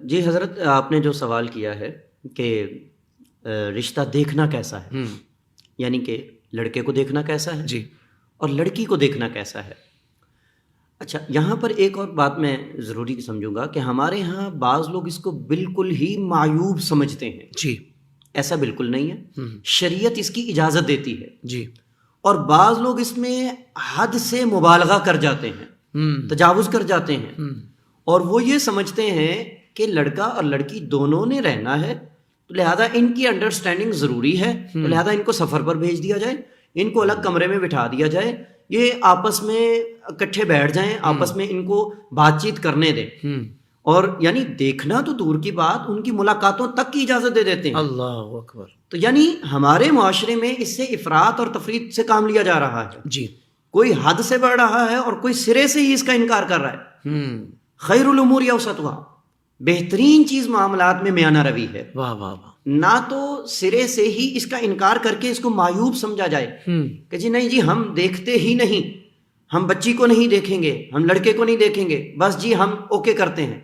جی حضرت، آپ نے جو سوال کیا ہے کہ رشتہ دیکھنا کیسا ہے، یعنی کہ لڑکے کو دیکھنا کیسا ہے جی اور لڑکی کو دیکھنا کیسا ہے. اچھا، یہاں پر ایک اور بات میں ضروری سمجھوں گا کہ ہمارے ہاں بعض لوگ اس کو بالکل ہی معیوب سمجھتے ہیں. جی ایسا بالکل نہیں ہے، شریعت اس کی اجازت دیتی ہے. جی اور بعض لوگ اس میں حد سے مبالغہ کر جاتے ہیں، تجاوز کر جاتے ہیں، اور وہ یہ سمجھتے ہیں کہ لڑکا اور لڑکی دونوں نے رہنا ہے، تو لہذا ان کی انڈرسٹینڈنگ ضروری ہے، تو لہذا ان کو سفر پر بھیج دیا جائے، ان کو الگ کمرے میں بٹھا دیا جائے، یہ آپس میں اکٹھے بیٹھ جائیں، آپس میں ان کو بات چیت کرنے دیں. اور یعنی دیکھنا تو دور کی بات، ان کی ملاقاتوں تک کی اجازت دے دیتے ہیں. اللہ اکبر. تو یعنی ہمارے معاشرے میں اس سے افراط اور تفریط سے کام لیا جا رہا ہے. جی کوئی حد سے بڑھ رہا ہے اور کوئی سرے سے ہی اس کا انکار کر رہا ہے. خیر الامور اوسطها، بہترین چیز معاملات میں میانہ روی ہے. واہ واہ واہ. نہ تو سرے سے ہی اس کا انکار کر کے اس کو معیوب سمجھا جائے کہ جی نہیں جی ہم دیکھتے ہی نہیں، ہم بچی کو نہیں دیکھیں گے، ہم لڑکے کو نہیں دیکھیں گے، بس جی ہم اوکے کرتے ہیں.